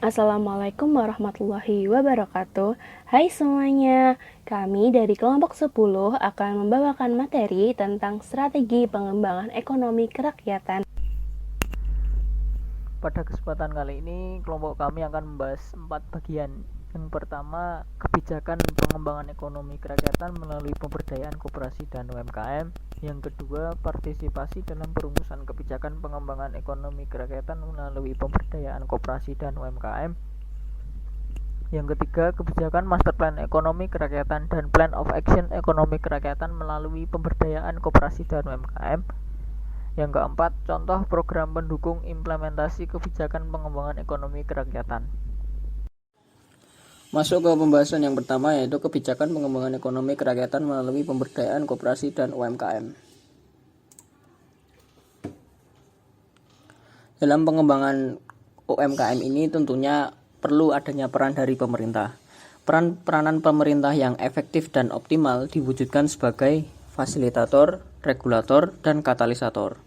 Assalamualaikum warahmatullahi wabarakatuh. Hai semuanya, kami dari kelompok 10 akan membawakan materi tentang strategi pengembangan ekonomi kerakyatan. Pada kesempatan kali ini, kelompok kami akan membahas 4 bagian. Yang pertama, kebijakan pengembangan ekonomi kerakyatan melalui pemberdayaan koperasi dan UMKM. Yang kedua, partisipasi dalam perumusan kebijakan pengembangan ekonomi kerakyatan melalui pemberdayaan koperasi dan UMKM. Yang ketiga, kebijakan master plan ekonomi kerakyatan dan plan of action ekonomi kerakyatan melalui pemberdayaan koperasi dan UMKM. Yang keempat, contoh program pendukung implementasi kebijakan pengembangan ekonomi kerakyatan. Masuk ke pembahasan yang pertama, yaitu kebijakan pengembangan ekonomi kerakyatan melalui pemberdayaan koperasi dan UMKM. Dalam pengembangan UMKM ini tentunya perlu adanya peran dari pemerintah. Peranan pemerintah yang efektif dan optimal diwujudkan sebagai fasilitator, regulator, dan katalisator.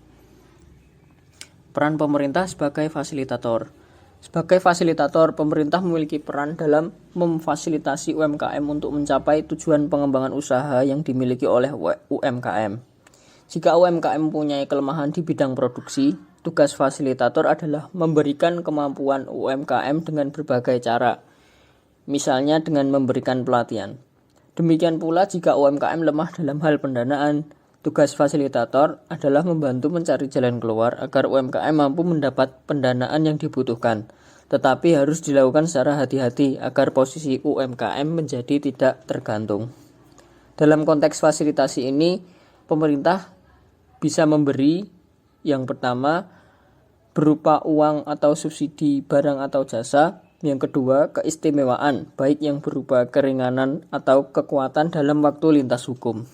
Peran pemerintah sebagai fasilitator. Sebagai fasilitator, pemerintah memiliki peran dalam memfasilitasi UMKM untuk mencapai tujuan pengembangan usaha yang dimiliki oleh UMKM. Jika UMKM mempunyai kelemahan di bidang produksi, tugas fasilitator adalah memberikan kemampuan UMKM dengan berbagai cara, misalnya dengan memberikan pelatihan. Demikian pula jika UMKM lemah dalam hal pendanaan, tugas fasilitator adalah membantu mencari jalan keluar agar UMKM mampu mendapat pendanaan yang dibutuhkan, tetapi harus dilakukan secara hati-hati agar posisi UMKM menjadi tidak tergantung. Dalam konteks fasilitasi ini, pemerintah bisa memberi yang pertama berupa uang atau subsidi barang atau jasa. Yang kedua, keistimewaan, baik yang berupa keringanan atau kekuatan dalam waktu lintas hukum.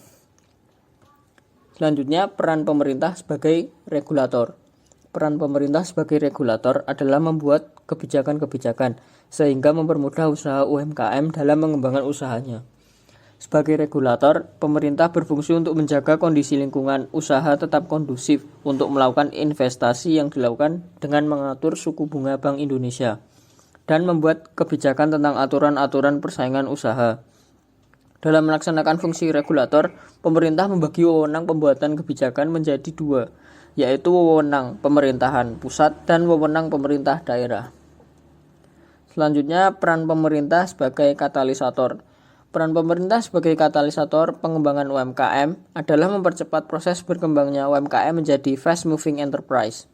Selanjutnya, peran pemerintah sebagai regulator. Peran pemerintah sebagai regulator adalah membuat kebijakan-kebijakan sehingga mempermudah usaha UMKM dalam mengembangkan usahanya. Sebagai regulator, pemerintah berfungsi untuk menjaga kondisi lingkungan usaha tetap kondusif untuk melakukan investasi yang dilakukan dengan mengatur suku bunga Bank Indonesia dan membuat kebijakan tentang aturan-aturan persaingan usaha. Dalam melaksanakan fungsi regulator, pemerintah membagi wewenang pembuatan kebijakan menjadi dua, yaitu wewenang pemerintahan pusat dan wewenang pemerintah daerah. Selanjutnya, peran pemerintah sebagai katalisator. Peran pemerintah sebagai katalisator pengembangan UMKM adalah mempercepat proses berkembangnya UMKM menjadi fast moving enterprise.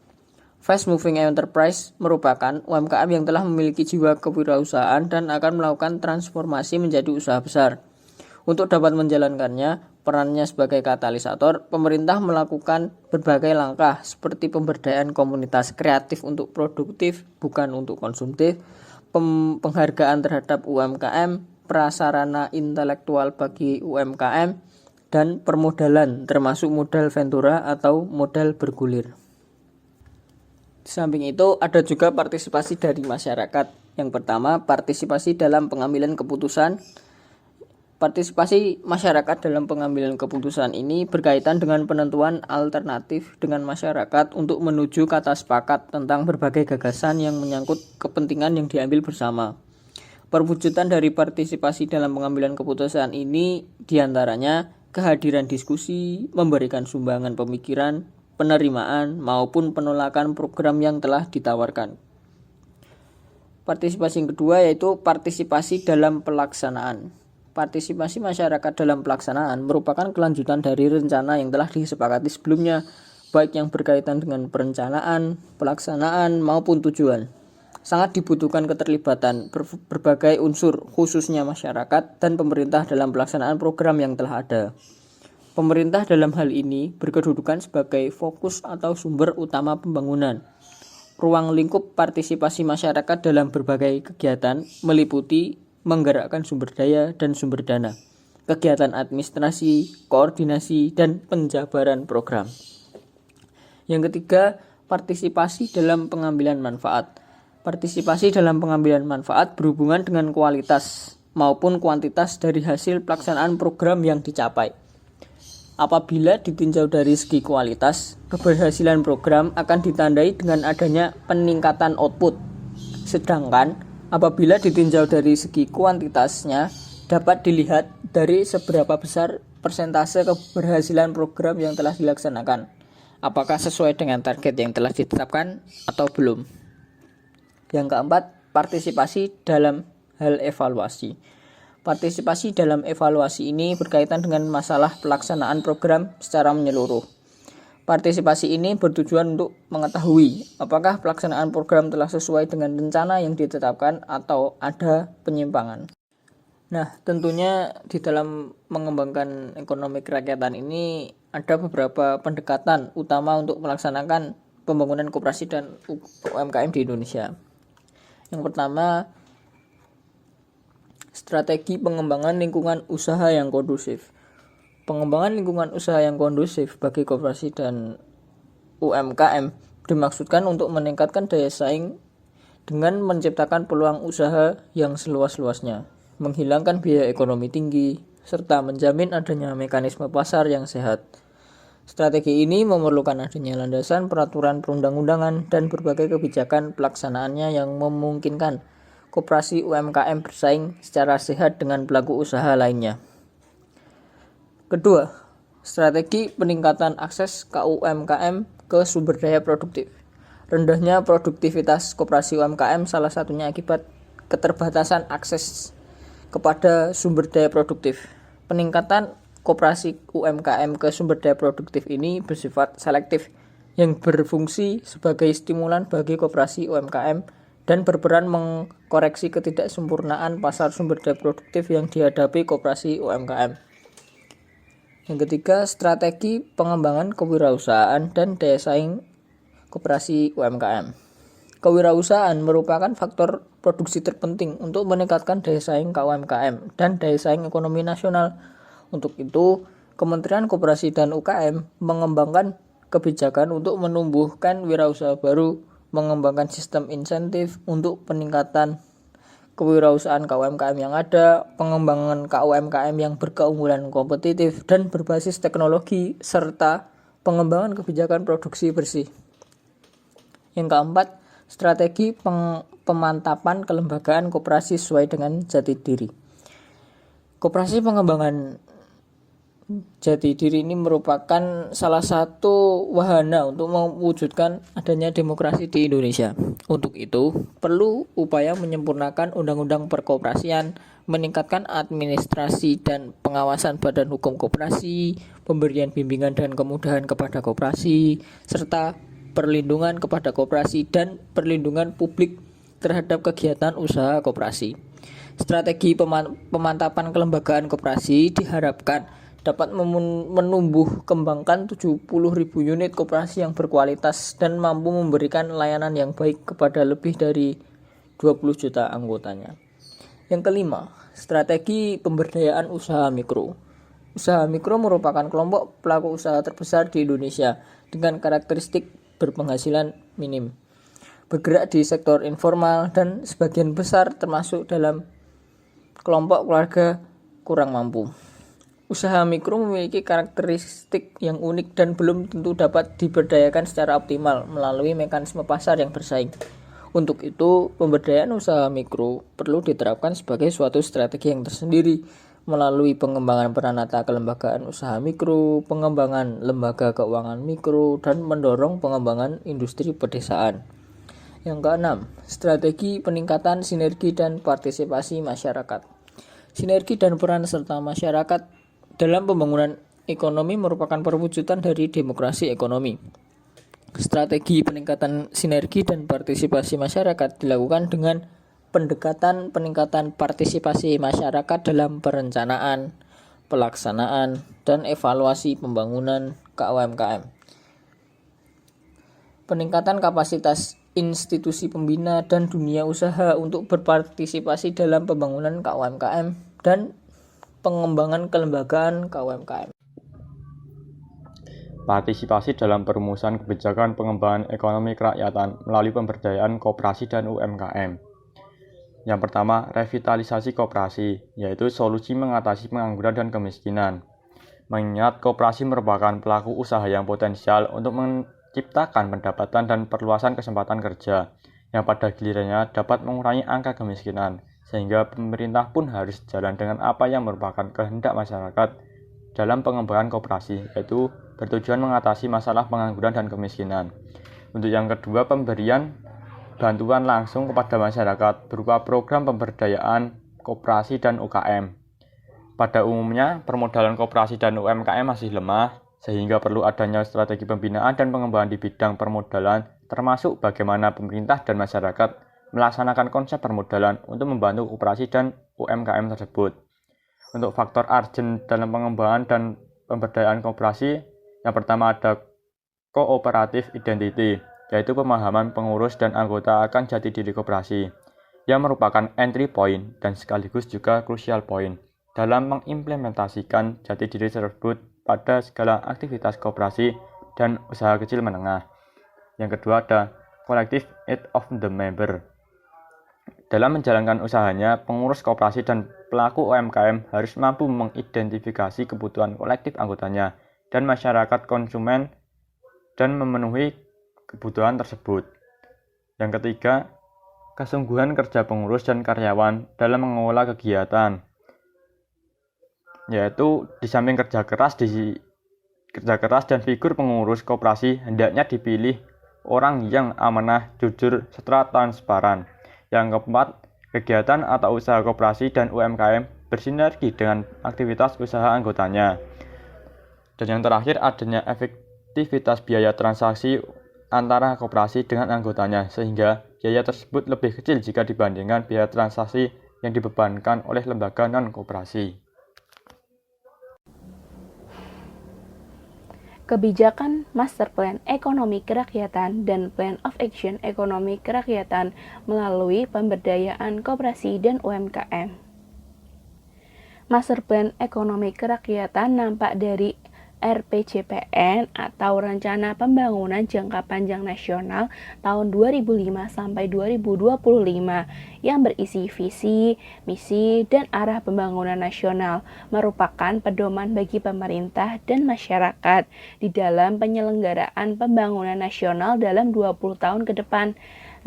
Fast moving enterprise merupakan UMKM yang telah memiliki jiwa kewirausahaan dan akan melakukan transformasi menjadi usaha besar. Untuk dapat menjalankannya, perannya sebagai katalisator, pemerintah melakukan berbagai langkah seperti pemberdayaan komunitas kreatif untuk produktif, bukan untuk konsumtif, penghargaan terhadap UMKM, prasarana intelektual bagi UMKM, dan permodalan termasuk modal ventura atau modal bergulir. Di samping itu, ada juga partisipasi dari masyarakat. Yang pertama, partisipasi dalam pengambilan keputusan. Partisipasi masyarakat dalam pengambilan keputusan ini berkaitan dengan penentuan alternatif dengan masyarakat untuk menuju kata sepakat tentang berbagai gagasan yang menyangkut kepentingan yang diambil bersama. Perwujudan dari partisipasi dalam pengambilan keputusan ini diantaranya kehadiran diskusi, memberikan sumbangan pemikiran, penerimaan, maupun penolakan program yang telah ditawarkan. Partisipasi yang kedua yaitu partisipasi dalam pelaksanaan. Partisipasi masyarakat dalam pelaksanaan merupakan kelanjutan dari rencana yang telah disepakati sebelumnya, baik yang berkaitan dengan perencanaan, pelaksanaan, maupun tujuan. Sangat dibutuhkan keterlibatan berbagai unsur, khususnya masyarakat dan pemerintah dalam pelaksanaan program yang telah ada. Pemerintah dalam hal ini berkedudukan sebagai fokus atau sumber utama pembangunan. Ruang lingkup partisipasi masyarakat dalam berbagai kegiatan meliputi menggerakkan sumber daya dan sumber dana, kegiatan administrasi, koordinasi, dan penjabaran program. Yang ketiga, partisipasi dalam pengambilan manfaat. Partisipasi dalam pengambilan manfaat berhubungan dengan kualitas maupun kuantitas dari hasil pelaksanaan program yang dicapai. Apabila ditinjau dari segi kualitas, keberhasilan program akan ditandai dengan adanya peningkatan output. Sedangkan apabila ditinjau dari segi kuantitasnya, dapat dilihat dari seberapa besar persentase keberhasilan program yang telah dilaksanakan. Apakah sesuai dengan target yang telah ditetapkan atau belum. Yang keempat, partisipasi dalam hal evaluasi. Partisipasi dalam evaluasi ini berkaitan dengan masalah pelaksanaan program secara menyeluruh. Partisipasi ini bertujuan untuk mengetahui apakah pelaksanaan program telah sesuai dengan rencana yang ditetapkan atau ada penyimpangan. Nah, tentunya di dalam mengembangkan ekonomi kerakyatan ini ada beberapa pendekatan utama untuk melaksanakan pembangunan koperasi dan UMKM di Indonesia. Yang pertama, strategi pengembangan lingkungan usaha yang kondusif. Pengembangan lingkungan usaha yang kondusif bagi koperasi dan UMKM dimaksudkan untuk meningkatkan daya saing dengan menciptakan peluang usaha yang seluas-luasnya, menghilangkan biaya ekonomi tinggi, serta menjamin adanya mekanisme pasar yang sehat. Strategi ini memerlukan adanya landasan peraturan perundang-undangan dan berbagai kebijakan pelaksanaannya yang memungkinkan koperasi UMKM bersaing secara sehat dengan pelaku usaha lainnya. Kedua, strategi peningkatan akses KUMKM ke sumber daya produktif. Rendahnya produktivitas koperasi UMKM salah satunya akibat keterbatasan akses kepada sumber daya produktif. Peningkatan koperasi UMKM ke sumber daya produktif ini bersifat selektif yang berfungsi sebagai stimulan bagi koperasi UMKM dan berperan mengkoreksi ketidaksempurnaan pasar sumber daya produktif yang dihadapi koperasi UMKM. Yang ketiga, strategi pengembangan kewirausahaan dan daya saing koperasi UMKM. Kewirausahaan merupakan faktor produksi terpenting untuk meningkatkan daya saing UMKM dan daya saing ekonomi nasional. Untuk itu, Kementerian Koperasi dan UKM mengembangkan kebijakan untuk menumbuhkan wirausaha baru, mengembangkan sistem insentif untuk peningkatan kewirausahaan KUMKM yang ada, pengembangan KUMKM yang berkeunggulan kompetitif dan berbasis teknologi, serta pengembangan kebijakan produksi bersih. Yang keempat, strategi pemantapan kelembagaan koperasi sesuai dengan jati diri. Koperasi pengembangan jati diri ini merupakan salah satu wahana untuk mewujudkan adanya demokrasi di Indonesia. Untuk itu, perlu upaya menyempurnakan undang-undang perkoperasian, meningkatkan administrasi dan pengawasan badan hukum koperasi, pemberian bimbingan dan kemudahan kepada koperasi, serta perlindungan kepada koperasi dan perlindungan publik terhadap kegiatan usaha koperasi. Strategi pemantapan kelembagaan koperasi diharapkan dapat menumbuh kembangkan 70.000 unit koperasi yang berkualitas dan mampu memberikan layanan yang baik kepada lebih dari 20 juta anggotanya. Yang kelima, strategi pemberdayaan usaha mikro. Usaha mikro merupakan kelompok pelaku usaha terbesar di Indonesia dengan karakteristik berpenghasilan minim, bergerak di sektor informal dan sebagian besar termasuk dalam kelompok keluarga kurang mampu. Usaha mikro memiliki karakteristik yang unik dan belum tentu dapat diberdayakan secara optimal melalui mekanisme pasar yang bersaing. Untuk itu, pemberdayaan usaha mikro perlu diterapkan sebagai suatu strategi yang tersendiri melalui pengembangan peranata kelembagaan usaha mikro, pengembangan lembaga keuangan mikro, dan mendorong pengembangan industri pedesaan. Yang keenam, strategi peningkatan sinergi dan partisipasi masyarakat. Sinergi dan peran serta masyarakat dalam pembangunan ekonomi merupakan perwujudan dari demokrasi ekonomi. Strategi peningkatan sinergi dan partisipasi masyarakat dilakukan dengan pendekatan peningkatan partisipasi masyarakat dalam perencanaan, pelaksanaan, dan evaluasi pembangunan KUMKM. Peningkatan kapasitas institusi pembina dan dunia usaha untuk berpartisipasi dalam pembangunan KUMKM dan pengembangan kelembagaan KUMKM. Partisipasi dalam perumusan kebijakan pengembangan ekonomi kerakyatan melalui pemberdayaan koperasi dan UMKM. Yang pertama, revitalisasi koperasi, yaitu solusi mengatasi pengangguran dan kemiskinan. Mengingat koperasi merupakan pelaku usaha yang potensial untuk menciptakan pendapatan dan perluasan kesempatan kerja. yang pada gilirannya dapat mengurangi angka kemiskinan, sehingga pemerintah pun harus jalan dengan apa yang merupakan kehendak masyarakat dalam pengembangan koperasi, yaitu bertujuan mengatasi masalah pengangguran dan kemiskinan. Untuk yang kedua, pemberian bantuan langsung kepada masyarakat berupa program pemberdayaan koperasi dan UKM. Pada umumnya, permodalan koperasi dan UMKM masih lemah, sehingga perlu adanya strategi pembinaan dan pengembangan di bidang permodalan, termasuk bagaimana pemerintah dan masyarakat melaksanakan konsep permodalan untuk membantu koperasi dan UMKM tersebut. Untuk faktor urgent dalam pengembangan dan pemberdayaan koperasi, yang pertama ada cooperative identity, yaitu pemahaman pengurus dan anggota akan jati diri koperasi, yang merupakan entry point dan sekaligus juga crucial point dalam mengimplementasikan jati diri tersebut pada segala aktivitas koperasi dan usaha kecil menengah. Yang kedua ada collective aid of the member. Dalam menjalankan usahanya, pengurus koperasi dan pelaku UMKM harus mampu mengidentifikasi kebutuhan kolektif anggotanya dan masyarakat konsumen dan memenuhi kebutuhan tersebut. Yang ketiga, kesungguhan kerja pengurus dan karyawan dalam mengelola kegiatan, yaitu di samping kerja keras dan figur pengurus koperasi hendaknya dipilih orang yang amanah, jujur, serta transparan. Yang keempat, kegiatan atau usaha koperasi dan UMKM bersinergi dengan aktivitas usaha anggotanya. Dan yang terakhir, adanya efektivitas biaya transaksi antara koperasi dengan anggotanya, sehingga biaya tersebut lebih kecil jika dibandingkan biaya transaksi yang dibebankan oleh lembaga non-koperasi. Kebijakan Master Plan Ekonomi Kerakyatan dan Plan of Action Ekonomi Kerakyatan melalui pemberdayaan koperasi dan UMKM. Master Plan Ekonomi Kerakyatan nampak dari RPJPN atau Rencana Pembangunan Jangka Panjang Nasional tahun 2005 sampai 2025 yang berisi visi, misi, dan arah pembangunan nasional, merupakan pedoman bagi pemerintah dan masyarakat di dalam penyelenggaraan pembangunan nasional dalam 20 tahun ke depan.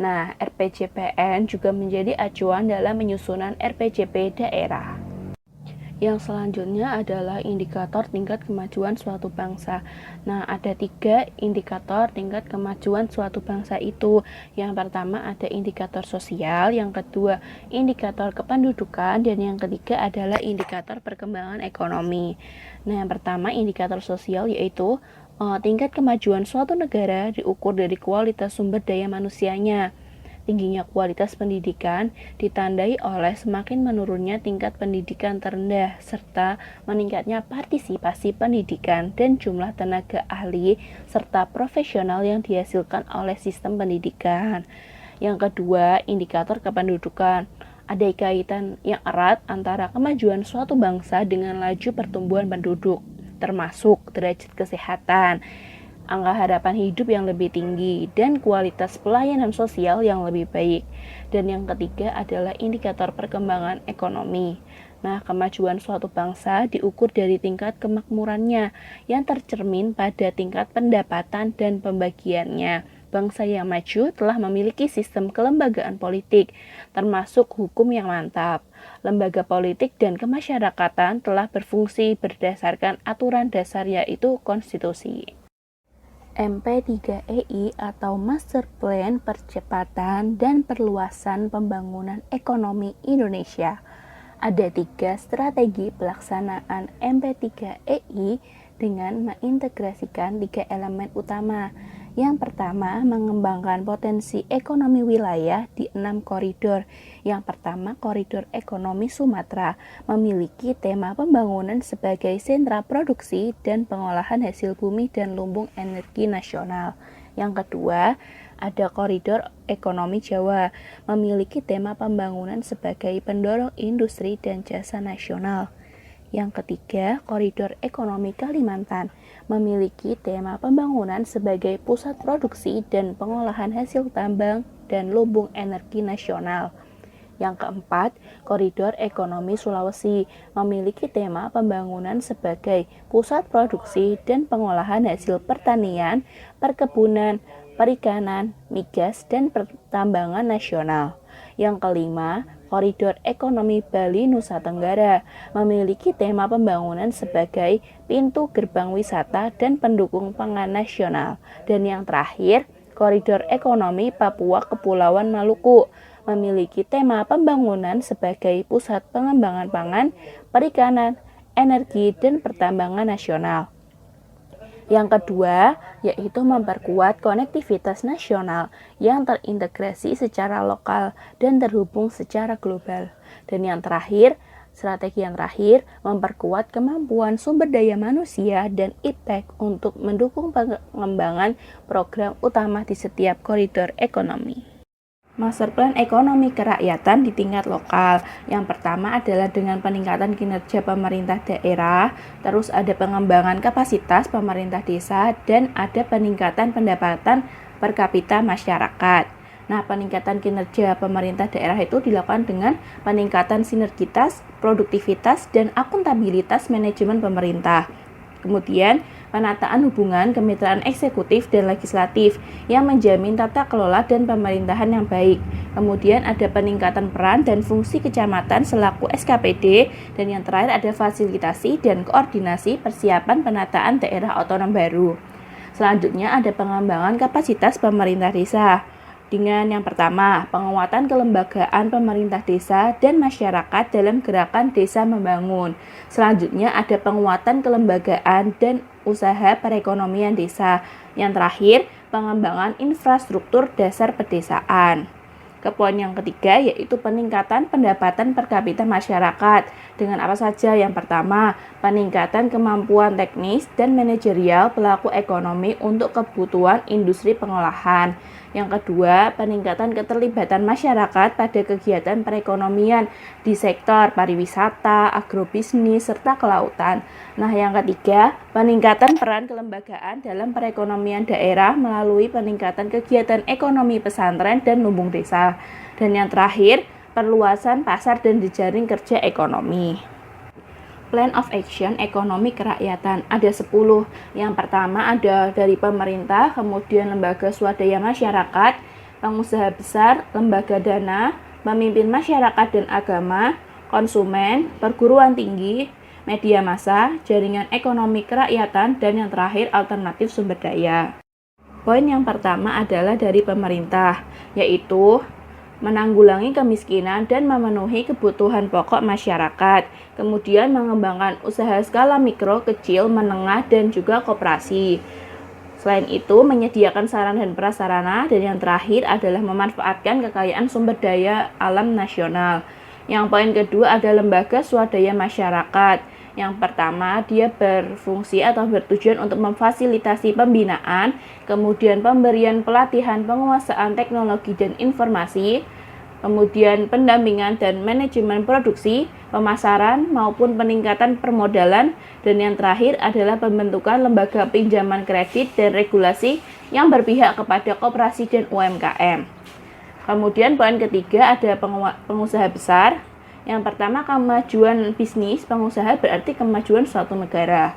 Nah, RPJPN juga menjadi acuan dalam penyusunan RPJP daerah. Yang selanjutnya adalah indikator tingkat kemajuan suatu bangsa. Nah, ada 3 indikator tingkat kemajuan suatu bangsa itu. Yang pertama ada indikator sosial, yang kedua indikator kependudukan, dan yang ketiga adalah indikator perkembangan ekonomi. Nah, yang pertama indikator sosial yaitu tingkat kemajuan suatu negara diukur dari kualitas sumber daya manusianya. Tingginya kualitas pendidikan ditandai oleh semakin menurunnya tingkat pendidikan terendah serta meningkatnya partisipasi pendidikan dan jumlah tenaga ahli serta profesional yang dihasilkan oleh sistem pendidikan. Yang kedua, indikator kependudukan. Ada kaitan yang erat antara kemajuan suatu bangsa dengan laju pertumbuhan penduduk, termasuk derajat kesehatan, angka harapan hidup yang lebih tinggi, dan kualitas pelayanan sosial yang lebih baik. Dan yang ketiga adalah indikator perkembangan ekonomi. Nah, kemajuan suatu bangsa diukur dari tingkat kemakmurannya yang tercermin pada tingkat pendapatan dan pembagiannya. Bangsa yang maju telah memiliki sistem kelembagaan politik, termasuk hukum yang mantap. Lembaga politik dan kemasyarakatan telah berfungsi berdasarkan aturan dasar yaitu konstitusi. MP3EI atau Master Plan Percepatan dan Perluasan Pembangunan Ekonomi Indonesia. Ada 3 strategi pelaksanaan MP3EI dengan mengintegrasikan 3 elemen utama. Yang pertama, mengembangkan potensi ekonomi wilayah di 6 koridor. Yang pertama, koridor ekonomi Sumatera memiliki tema pembangunan sebagai sentra produksi dan pengolahan hasil bumi dan lumbung energi nasional. Yang kedua, ada koridor ekonomi Jawa memiliki tema pembangunan sebagai pendorong industri dan jasa nasional. Yang ketiga, koridor ekonomi Kalimantan memiliki tema pembangunan sebagai pusat produksi dan pengolahan hasil tambang dan lumbung energi nasional. Yang keempat, koridor ekonomi Sulawesi memiliki tema pembangunan sebagai pusat produksi dan pengolahan hasil pertanian, perkebunan, perikanan, migas, dan pertambangan nasional. Yang kelima, Koridor Ekonomi Bali Nusa Tenggara memiliki tema pembangunan sebagai pintu gerbang wisata dan pendukung pangan nasional. Dan yang terakhir, Koridor Ekonomi Papua Kepulauan Maluku memiliki tema pembangunan sebagai pusat pengembangan pangan, perikanan, energi, dan pertambangan nasional. Yang kedua, yaitu memperkuat konektivitas nasional yang terintegrasi secara lokal dan terhubung secara global. Dan yang terakhir, strategi yang terakhir, memperkuat kemampuan sumber daya manusia dan iptek untuk mendukung pengembangan program utama di setiap koridor ekonomi. Master Plan Ekonomi Kerakyatan di tingkat lokal. Yang pertama adalah dengan peningkatan kinerja pemerintah daerah, terus ada pengembangan kapasitas pemerintah desa, dan ada peningkatan pendapatan per kapita masyarakat. Nah, peningkatan kinerja pemerintah daerah itu dilakukan dengan peningkatan sinergitas, produktivitas, dan akuntabilitas manajemen pemerintah. Kemudian, penataan hubungan kemitraan eksekutif dan legislatif yang menjamin tata kelola dan pemerintahan yang baik. Kemudian ada peningkatan peran dan fungsi kecamatan selaku SKPD, dan yang terakhir ada fasilitasi dan koordinasi persiapan penataan daerah otonom baru. Selanjutnya ada pengembangan kapasitas pemerintah desa. Dengan yang pertama, penguatan kelembagaan pemerintah desa dan masyarakat dalam gerakan desa membangun. Selanjutnya ada penguatan kelembagaan dan usaha perekonomian desa. Yang terakhir, pengembangan infrastruktur dasar pedesaan. Ke poin yang ketiga, yaitu peningkatan pendapatan per kapita masyarakat. Dengan apa saja? Yang pertama, peningkatan kemampuan teknis dan manajerial pelaku ekonomi untuk kebutuhan industri pengolahan. Yang kedua, peningkatan keterlibatan masyarakat pada kegiatan perekonomian di sektor pariwisata, agrobisnis, serta kelautan. Nah, yang ketiga, peningkatan peran kelembagaan dalam perekonomian daerah melalui peningkatan kegiatan ekonomi pesantren dan lumbung desa. Dan yang terakhir, perluasan pasar dan jejaring kerja ekonomi. Plan of Action Ekonomi Kerakyatan ada 10. Yang pertama ada dari pemerintah, kemudian lembaga swadaya masyarakat, pengusaha besar, lembaga dana, pemimpin masyarakat dan agama, konsumen, perguruan tinggi, media massa, jaringan ekonomi kerakyatan, dan yang terakhir alternatif sumber daya. Poin yang pertama adalah dari pemerintah, yaitu menanggulangi kemiskinan dan memenuhi kebutuhan pokok masyarakat, kemudian mengembangkan usaha skala mikro, kecil, menengah, dan juga koperasi. Selain itu, menyediakan sarana dan prasarana, dan yang terakhir adalah memanfaatkan kekayaan sumber daya alam nasional. Yang poin kedua ada lembaga swadaya masyarakat. Yang pertama, dia berfungsi atau bertujuan untuk memfasilitasi pembinaan, kemudian pemberian pelatihan penguasaan teknologi dan informasi, kemudian pendampingan dan manajemen produksi, pemasaran, maupun peningkatan permodalan, dan yang terakhir adalah pembentukan lembaga pinjaman kredit dan regulasi yang berpihak kepada koperasi dan UMKM. Kemudian poin ketiga ada pengusaha besar. Yang pertama, kemajuan bisnis pengusaha berarti kemajuan suatu negara.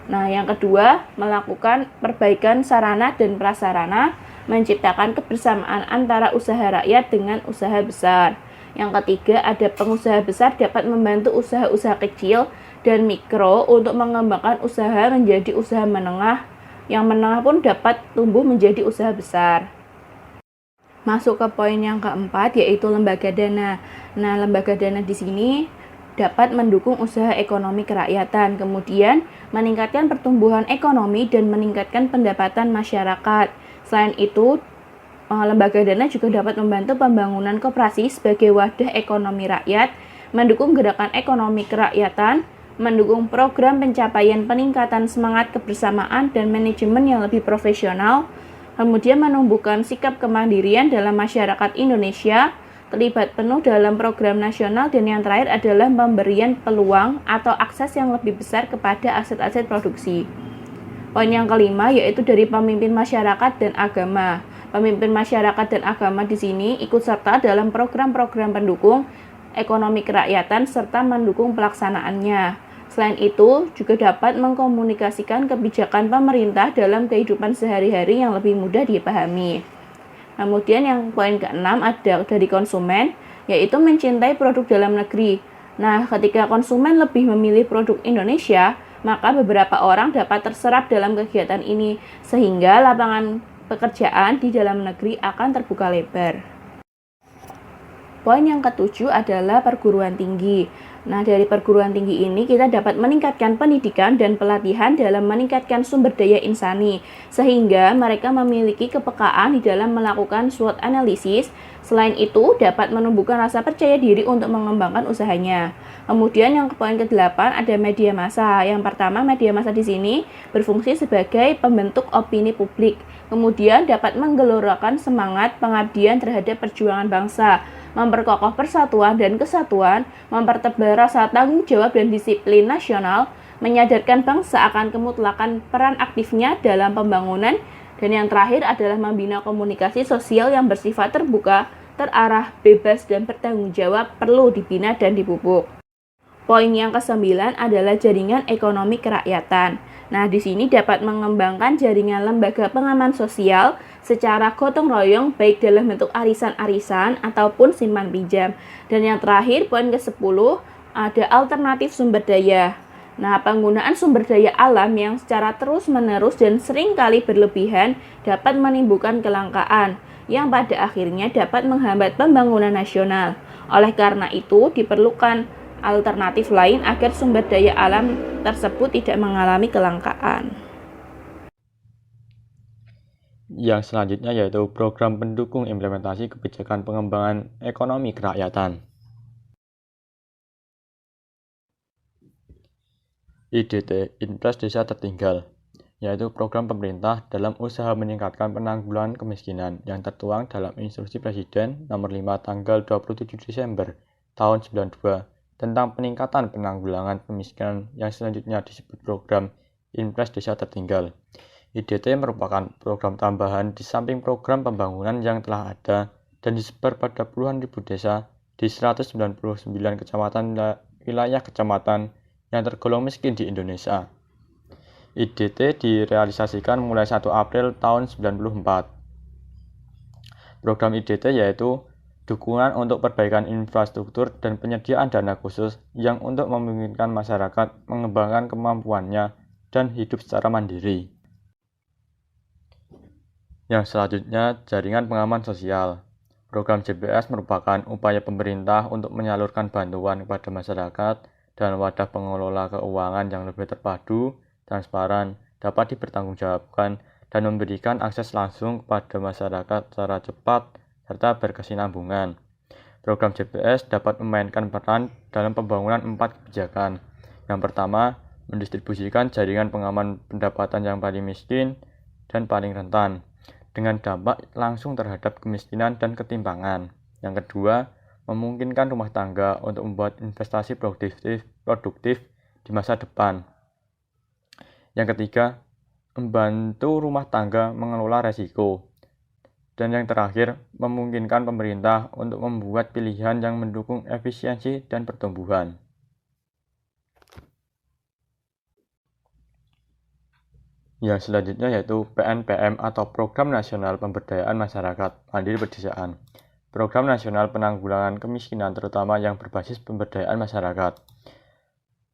Nah, yang kedua, melakukan perbaikan sarana dan prasarana, menciptakan kebersamaan antara usaha rakyat dengan usaha besar. Yang ketiga, ada pengusaha besar dapat membantu usaha-usaha kecil dan mikro untuk mengembangkan usaha menjadi usaha menengah. Yang menengah pun dapat tumbuh menjadi usaha besar. Masuk ke poin yang keempat, yaitu lembaga dana. Nah, lembaga dana di sini dapat mendukung usaha ekonomi kerakyatan, kemudian meningkatkan pertumbuhan ekonomi dan meningkatkan pendapatan masyarakat. Selain itu, lembaga dana juga dapat membantu pembangunan koperasi sebagai wadah ekonomi rakyat, mendukung gerakan ekonomi kerakyatan, mendukung program pencapaian peningkatan semangat kebersamaan dan manajemen yang lebih profesional, kemudian menumbuhkan sikap kemandirian dalam masyarakat Indonesia, terlibat penuh dalam program nasional, dan yang terakhir adalah pemberian peluang atau akses yang lebih besar kepada aset-aset produksi. Poin yang kelima yaitu dari pemimpin masyarakat dan agama. Pemimpin masyarakat dan agama di sini ikut serta dalam program-program pendukung ekonomi kerakyatan serta mendukung pelaksanaannya. Selain itu, juga dapat mengkomunikasikan kebijakan pemerintah dalam kehidupan sehari-hari yang lebih mudah dipahami. Kemudian yang poin ke-6 ada dari konsumen, yaitu mencintai produk dalam negeri. Nah, ketika konsumen lebih memilih produk Indonesia, maka beberapa orang dapat terserap dalam kegiatan ini, sehingga lapangan pekerjaan di dalam negeri akan terbuka lebar. Poin yang ketujuh adalah perguruan tinggi. Nah, dari perguruan tinggi ini kita dapat meningkatkan pendidikan dan pelatihan dalam meningkatkan sumber daya insani, sehingga mereka memiliki kepekaan di dalam melakukan SWOT analisis. Selain itu, dapat menumbuhkan rasa percaya diri untuk mengembangkan usahanya. Kemudian yang poin ke-8 ada media massa. Yang pertama, media massa di sini berfungsi sebagai pembentuk opini publik. Kemudian dapat menggelorakan semangat pengabdian terhadap perjuangan bangsa, memperkokoh persatuan dan kesatuan, mempertebal rasa tanggung jawab dan disiplin nasional, menyadarkan bangsa akan kemutlakan peran aktifnya dalam pembangunan, dan yang terakhir adalah membina komunikasi sosial yang bersifat terbuka, terarah, bebas, dan bertanggung jawab perlu dibina dan dipupuk. Poin yang ke-9 adalah jaringan ekonomi kerakyatan. Nah, di sini dapat mengembangkan jaringan lembaga pengaman sosial secara gotong royong baik dalam bentuk arisan-arisan ataupun simpan pinjam. Dan yang terakhir, poin ke-10 ada alternatif sumber daya. Nah, penggunaan sumber daya alam yang secara terus-menerus dan seringkali berlebihan dapat menimbulkan kelangkaan yang pada akhirnya dapat menghambat pembangunan nasional. Oleh karena itu, diperlukan alternatif lain agar sumber daya alam tersebut tidak mengalami kelangkaan. Yang selanjutnya yaitu program pendukung implementasi kebijakan pengembangan ekonomi kerakyatan. IDT, Impres Desa Tertinggal, yaitu program pemerintah dalam usaha meningkatkan penanggulangan kemiskinan yang tertuang dalam Instruksi Presiden Nomor 5 tanggal 27 Desember tahun 92 tentang peningkatan penanggulangan kemiskinan yang selanjutnya disebut program Impres Desa Tertinggal. IDT merupakan program tambahan di samping program pembangunan yang telah ada dan disebar pada puluhan ribu desa di 199 kecamatan wilayah kecamatan yang tergolong miskin di Indonesia. IDT direalisasikan mulai 1 April tahun 1994. Program IDT yaitu dukungan untuk perbaikan infrastruktur dan penyediaan dana khusus yang untuk memungkinkan masyarakat mengembangkan kemampuannya dan hidup secara mandiri. Yang selanjutnya, jaringan pengaman sosial. Program JPS merupakan upaya pemerintah untuk menyalurkan bantuan kepada masyarakat dan wadah pengelola keuangan yang lebih terpadu, transparan, dapat dipertanggungjawabkan, dan memberikan akses langsung kepada masyarakat secara cepat serta berkesinambungan. Program JPS dapat memainkan peran dalam pembangunan 4 kebijakan. Yang pertama, mendistribusikan jaringan pengaman pendapatan yang paling miskin dan paling rentan, dengan dampak langsung terhadap kemiskinan dan ketimpangan. Yang kedua, memungkinkan rumah tangga untuk membuat investasi produktif di masa depan. Yang ketiga, membantu rumah tangga mengelola resiko. Dan yang terakhir, memungkinkan pemerintah untuk membuat pilihan yang mendukung efisiensi dan pertumbuhan. Yang selanjutnya yaitu PNPM atau Program Nasional Pemberdayaan Masyarakat Mandiri Pedesaan. Program Nasional Penanggulangan Kemiskinan terutama yang berbasis pemberdayaan masyarakat.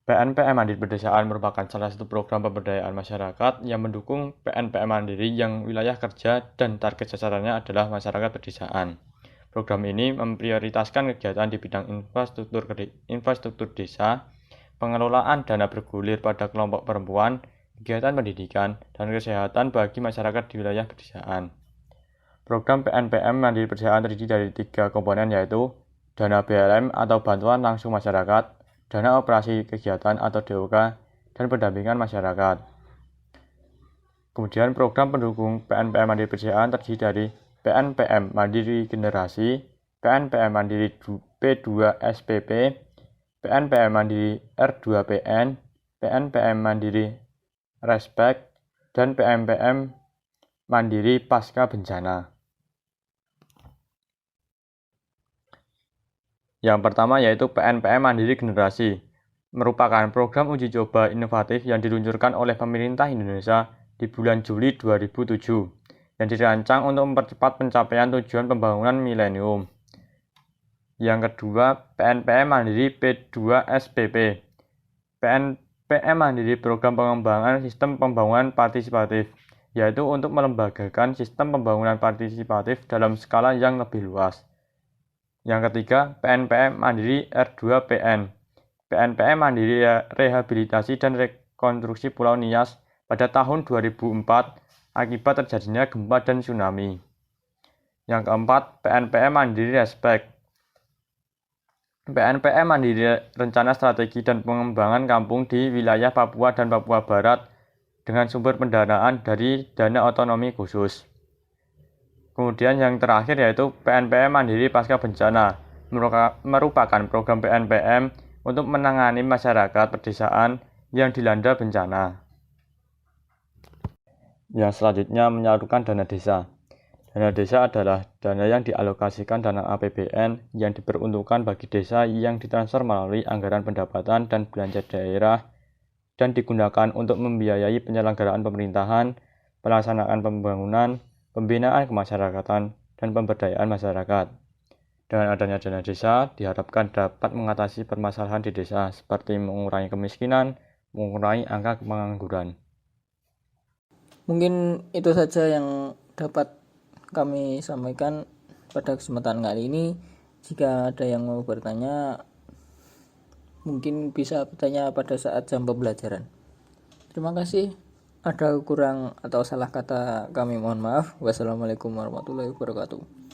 PNPM Mandiri Pedesaan merupakan salah satu program pemberdayaan masyarakat yang mendukung PNPM Mandiri yang wilayah kerja dan target sasarannya adalah masyarakat pedesaan. Program ini memprioritaskan kegiatan di bidang infrastruktur desa, pengelolaan dana bergulir pada kelompok perempuan, kegiatan pendidikan, dan kesehatan bagi masyarakat di wilayah pedesaan. Program PNPM Mandiri Pedesaan terdiri dari 3 komponen yaitu dana BLM atau bantuan langsung masyarakat, dana operasi kegiatan atau DOK, dan pendampingan masyarakat. Kemudian program pendukung PNPM Mandiri Pedesaan terdiri dari PNPM Mandiri Generasi, PNPM Mandiri P2SPP, PNPM Mandiri R2PN, PNPM Mandiri Respect, dan PNPM Mandiri Pasca Bencana. Yang pertama yaitu PNPM Mandiri Generasi, merupakan program uji coba inovatif yang diluncurkan oleh pemerintah Indonesia di bulan Juli 2007 yang dirancang untuk mempercepat pencapaian tujuan pembangunan milenium. Yang kedua, PNPM Mandiri P2SPP. PNPM Mandiri program pengembangan sistem pembangunan partisipatif, yaitu untuk melembagakan sistem pembangunan partisipatif dalam skala yang lebih luas. Yang ketiga, PNPM Mandiri R2PN. PNPM Mandiri Rehabilitasi dan Rekonstruksi Pulau Nias pada tahun 2004 akibat terjadinya gempa dan tsunami. Yang keempat, PNPM Mandiri Respect. PNPM Mandiri Rencana Strategi dan Pengembangan Kampung di wilayah Papua dan Papua Barat dengan sumber pendanaan dari dana otonomi khusus. Kemudian yang terakhir yaitu PNPM Mandiri Pasca Bencana, merupakan program PNPM untuk menangani masyarakat pedesaan yang dilanda bencana. Yang selanjutnya menyalurkan dana desa. Dana desa adalah dana yang dialokasikan dana APBN yang diperuntukkan bagi desa yang ditransfer melalui anggaran pendapatan dan belanja daerah dan digunakan untuk membiayai penyelenggaraan pemerintahan, pelaksanaan pembangunan, pembinaan kemasyarakatan, dan pemberdayaan masyarakat. Dengan adanya dana desa, diharapkan dapat mengatasi permasalahan di desa seperti mengurangi kemiskinan, mengurangi angka pengangguran. Mungkin itu saja yang dapat kami sampaikan pada kesempatan kali ini. Jika ada yang mau bertanya, mungkin bisa bertanya pada saat jam pembelajaran. Terima kasih. Ada kurang atau salah kata kami mohon maaf. Wassalamualaikum warahmatullahi wabarakatuh.